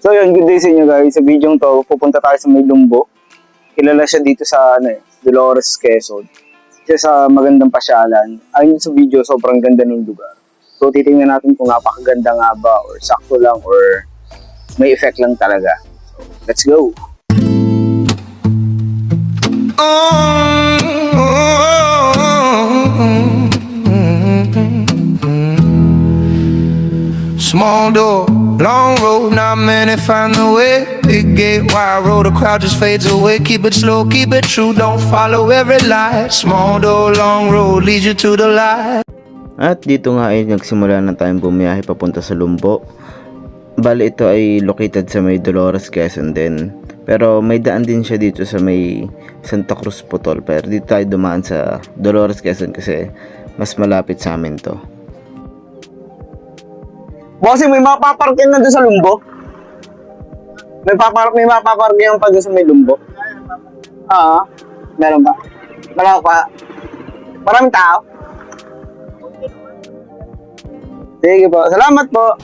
So yun, good day sa inyo guys. Sa video to, pupunta tayo sa May Lumbo. Kilala siya dito sa Dolores, Quezon. Siya sa magandang pasyalan. Ayun sa video, sobrang ganda ng lugar. So titingnan natin kung napakaganda nga ba or sakto lang or may effect lang talaga. So, let's go! Small door, long road, not many find the way. Big gate, wide road, the crowd just fades away. Keep it slow, keep it true, don't follow every light. Small door, long road, leads you to the light. At dito nga ay nagsimula na tayong bumiyahe papunta sa Lumbo. Bali ito ay located sa may Dolores, Quezon din. Pero may daan din siya dito sa may Santa Cruz, Putol. Pero dito tayo dumaan sa Dolores, Quezon kasi mas malapit sa amin to. Bossing, may mapaparkin na doon sa Lumbo? May mapaparkin pa doon sa May Lumbo? Meron ba? Wala pa. Maraming tao? Sige po. Salamat po.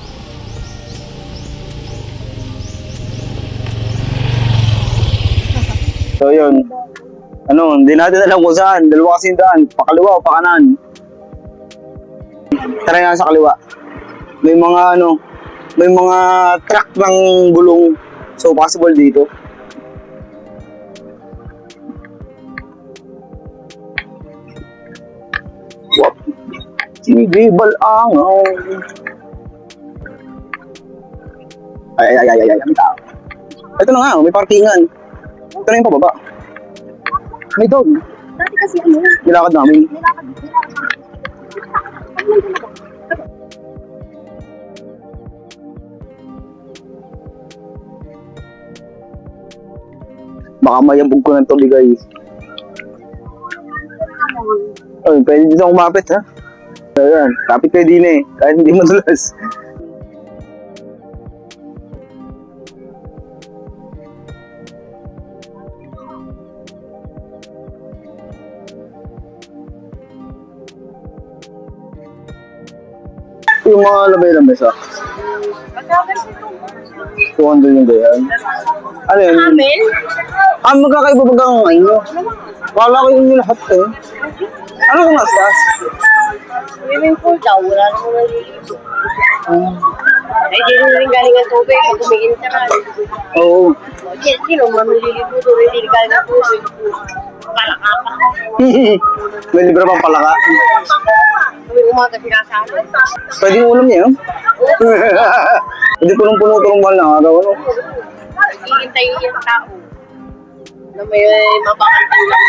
So yun. Hindi natin alam kung saan. Dalawa kasing daan. Pakaliwa o pakanan. Tara nga sa kaliwa. May mga may mga truck ng gulong. So possible dito. What? Sige, balangaw. Ay, ang tao. Ito na nga, may parkingan. Ito na yung pababa. May dog. Dati kasi Nilakad namin. Baka mayabog ko ng tubig guys. Ay, pwede dito akong umapit ha. Ayan, kapit kayo din eh. Kahit hindi madulas. Yung mga labay-lamesa. 200 yung ganyan. Ano yun? Amin? Magkakaiba ba ang ngayon nyo? Wala ko yun yung lahat eh. Ano kung asas? Swimming pool daw, wala naman naliligo. Ay, di rin galing ang tubig pag umiinit ka na. Oo. Sino manliligo doon, hindi galing ang tubig. Palaka pa. May libre pang palaka. Kami umaga sinasalo. Pwede yung ulam niya yun? Hindi punong-puno-punong mahal na araw. Iintayin yung tao na may mabakal lang.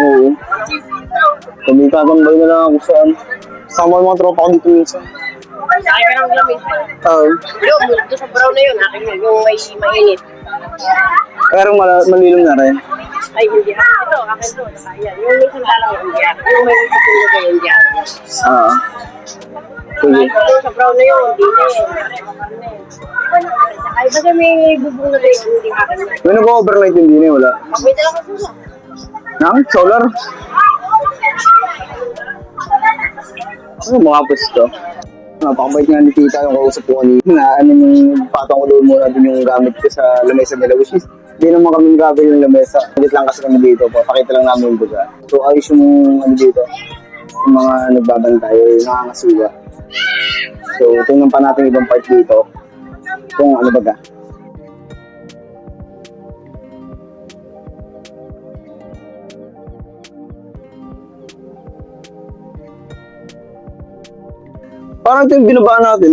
Oo. Kami tatambay na lang ako saan. Sama yung mga tropa ko dito minsan. Sakay ka ng lamig. Oo. Yung doon sa brown na yun, akin yun, yung may mainit. Pero malilom na rin. Ay, hindi ako. Ito, akin to. Ayan, yung may sandalang hindi ako. Yung may sandalang na hindi ako. Sige. Doon sa brown na yun, hindi na yun. Ay, basta may bubong na rin, hindi akin na. May nag-overnight hindi na wala. May dala ka sila. Nang? Solar? Ano mga pwesto? Napakabait nga ni Tita yung kausap ko kanina. Yung patong ko doon muna din yung gamit ko sa lamesa nila. Which is, hindi naman kami gabi yung lamesa. Hindi lang kasi kami dito. Pakita lang namin yung buga. So ayos yung dito. Yung mga nagbabantay o yung nakangasuga. So tingnan pa natin ibang part dito. Kung ano baga. Parang ito yung binabaan natin.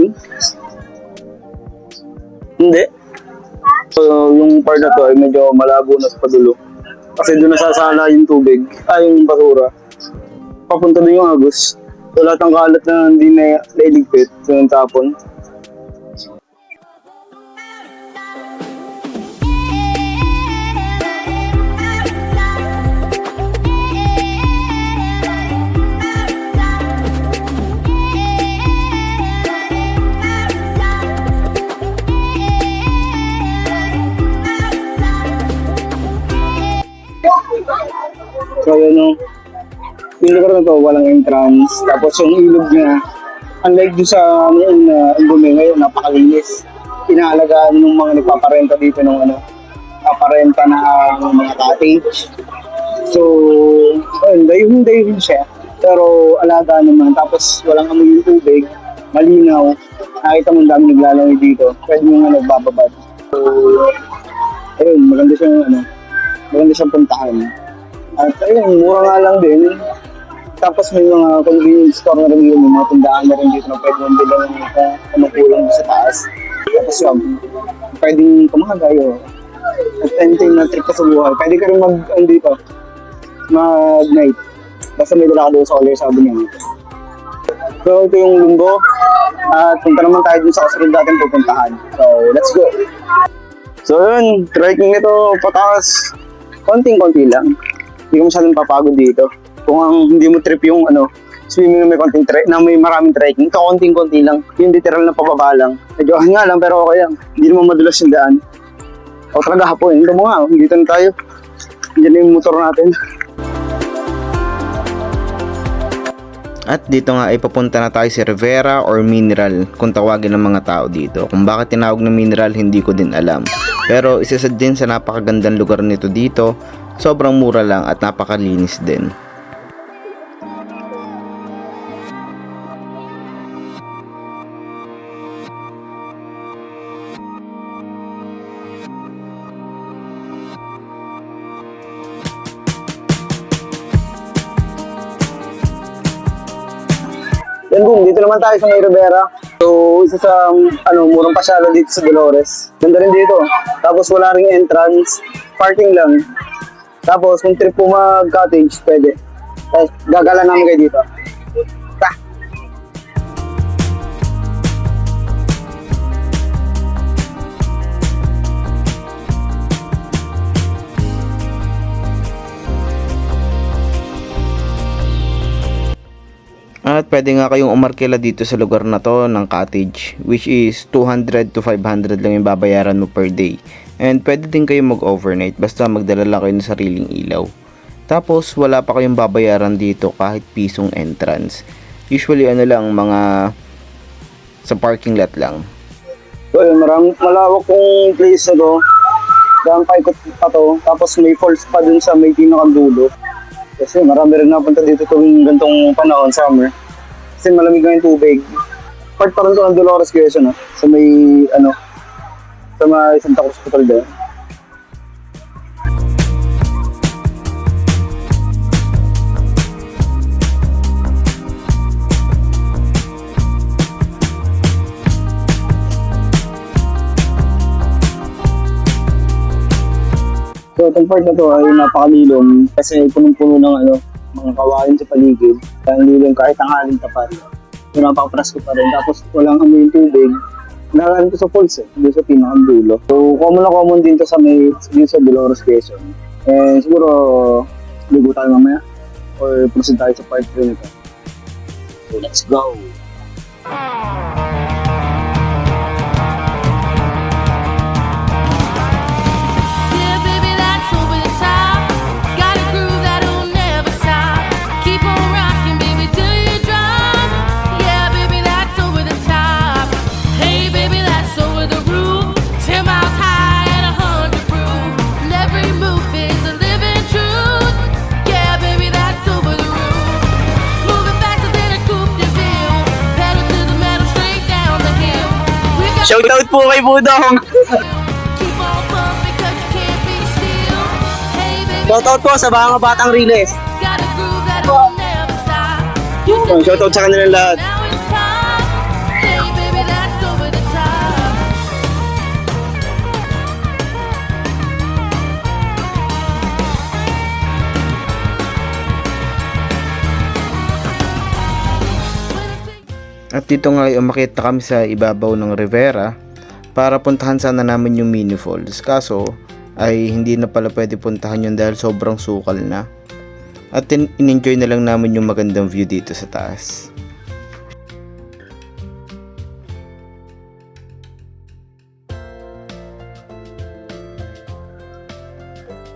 Hindi. So, yung part na to ay medyo malabo na sa padulo. Kasi doon nasasala yung tubig. Yung basura. Papunta doon yung agos. So, lahat ng kalat na hindi na nailigpit. So, yung tapon. So yun yung lugar na to, walang entrance. Tapos yung ilog niya, unlike doon sa ang bumi ngayon, napakalinis. inaalagaan ng mga nagpaparenta dito ng paparenta ng mga cottage. So, ayun, dayuhin siya. Pero alaga naman, tapos walang amoy yung tubig, malinaw. Nakita mo ang dami naglalangoy dito. Pwede mo nga nagbababad. So, ayun, maganda siyang puntahan. At ayun, mura nga lang din. Tapos may mga convenience store na rin yun, may mga tindaan na rin dito na pwede mong bilang anong kulang sa taas. Tapos pwedeng kumagay o at anything na trip ka sa buhay. Pwede ka rin mag-night. Basta may dala ka doon sa Oler, sabi niya. So ito yung Lumbo. At punta naman tayo dun sa kasunod natin pupuntahan. So let's go! So yun, trekking nito pataas. Konting-konti lang. Hindi ka masyadong papagod dito. Kung hindi mo trip yung swimming na may maraming trekking, ito konting-konti lang. Yung literal na pababa lang. Medyo nga lang pero okay lang. Hindi naman madulas yung daan. O talaga hapon, ito mo nga, dito na tayo. Diyan na yung motor natin. At dito nga ay papunta na tayo sa Rivera or Mineral kung tawagin ng mga tao dito. Kung bakit tinawag na Mineral hindi ko din alam. Pero isa din sa napakagandang lugar nito dito, sobrang mura lang at napakalinis din. Yan boom, dito naman tayo sa May Rivera. So, isa sa murang pasyalan dito sa Dolores. Ganda rin dito. Tapos wala ring entrance, parking lang. Tapos kung trip po mag-cottage, pwede. Gagala namin kayo dito. Ta! At pwede nga kayong umarkila dito sa lugar na to ng cottage, which is 200 to 500 lang yung babayaran mo per day. And pwede din kayo mag-overnight basta magdala lang kayo ng sariling ilaw. Tapos wala pa kayong babayaran dito kahit pisong entrance. Usually mga sa parking lot lang. So yun, malawak kong place na to. Dahang paikot pa to. Tapos may falls pa dun sa may pinakadulo. Kasi marami rin napunta dito tuwing gantong panahon, summer. Kasi malamig na yung tubig. Part pa rin to ng Dolores Quezon, sa may, sa may Santa Cruz Hospital doon. So itong part na to ay napakalilom kasi punong-puno ng mga kawain sa paligid. Kaya lilom kahit ang haling tapat. So napakaprasko pa rin. Tapos walang amoy yung tubig. Nakakalito sa falls dito sa pinakang dulo. So common din to dito sa Dolores Quezon. And siguro ligo tayo mamaya or proceed tayo sa part 3 nito. So let's go! Shoutout po kay Budong! Shoutout po sa mga batang Riles! Shoutout sa kanilang lahat! At dito nga ay umakyat na kami sa ibabaw ng Rivera para puntahan sana namin yung mini falls. Kaso ay hindi na pala pwede puntahan yun dahil sobrang sukal na. At in-enjoy na lang namin yung magandang view dito sa taas.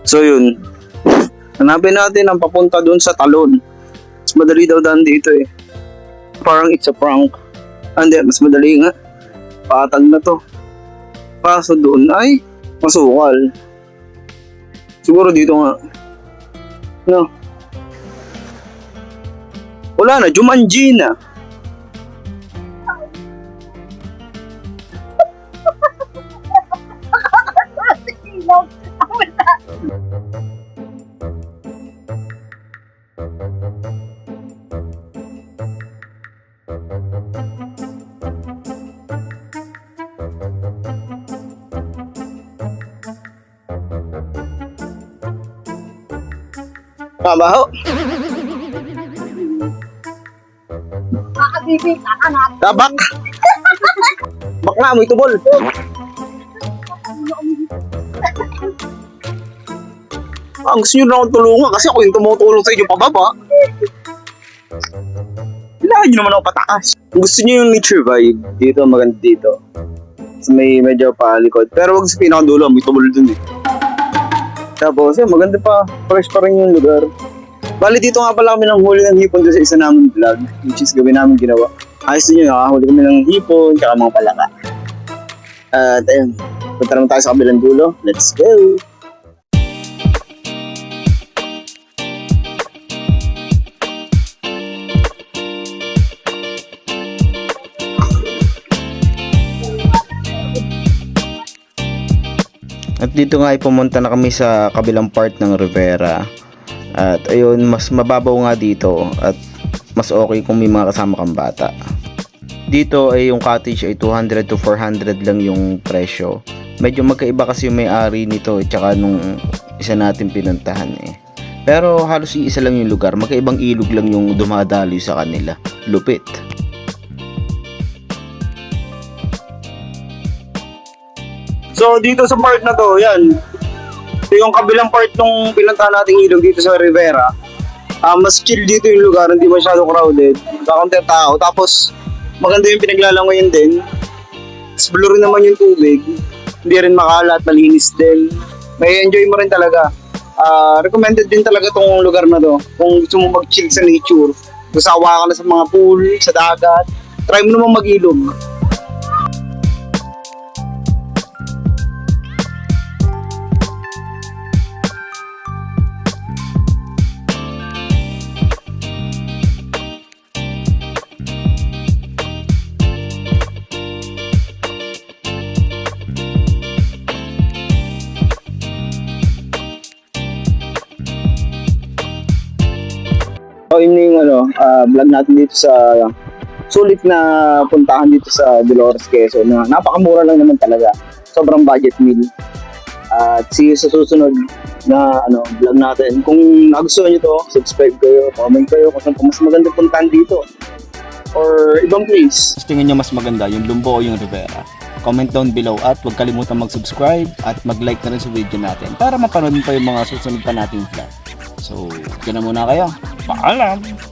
So yun, hanapin natin ang papunta dun sa Talon. Mas madali daw daan dito eh. Parang it's a prank. Hindi, mas madali nga. Patag na to. Kaso doon ay masukal. Siguro dito nga. No. Wala na, Jumanji na. Mabaho. Kakabibig, kakanat. Tabak. Bak nga, may tubol. Gusto nyo na akong tulungan kasi ako yung tumutulong sa inyo pababa. Kailangan nyo naman ako pataas. Kung gusto nyo yung nature vibe, dito maganda dito. So, may medyo palikod. Pero wag sa pinakadulo, may tubol dun eh. Tapos, maganda pa. Fresh pa rin yung lugar. Bali, dito nga pala kami ng huli ng hipon doon sa isa namin vlog, which is gabi namin ginawa. Ayos din yun, nakahuli kami ng hipon, tsaka mga palaka. At ayun, punta naman tayo sa kabilang dulo. Let's go! At dito nga ay pumunta na kami sa kabilang part ng Rivera. At ayun, mas mababaw nga dito at mas okay kung may mga kasama kang bata. Dito ay yung cottage ay 200 to 400 lang yung presyo. Medyo magkaiba kasi yung may-ari nito at saka nung isa natin pinuntahan eh. Pero halos iisa lang yung lugar, magkaibang ilog lang yung dumadaloy sa kanila. Lupit. So, dito sa part na to, yan. Ito yung kabilang part nung pinuntahan nating ilog dito sa Rivera. Mas chill dito yung lugar, hindi masyado crowded. Kakunti ang tao. Tapos, maganda yung pinaglalangoyin din. Tapos, blue rin naman yung tubig. Hindi rin makalat, malinis din. May enjoy mo rin talaga. Recommended din talaga tong lugar na to. Kung gusto mo mag-chill sa nature, gusawa ka na sa mga pool, sa dagat, try mo naman mag-ilog. So, yun yung vlog natin dito sa sulit na puntahan dito sa Dolores, Quezon na napakamura lang naman talaga. Sobrang budget meal. At see you sa susunod na vlog natin. Kung nagustuhan nyo to, subscribe kayo, comment kayo kung saan mas maganda puntahan dito or ibang place. Tingin nyo mas maganda yung Lumbo o yung Rivera? Comment down below at huwag kalimutan mag-subscribe at mag-like na rin sa video natin para mapanood pa yung mga susunod pa nating vlog. So, dyan na muna kayo. Paalam!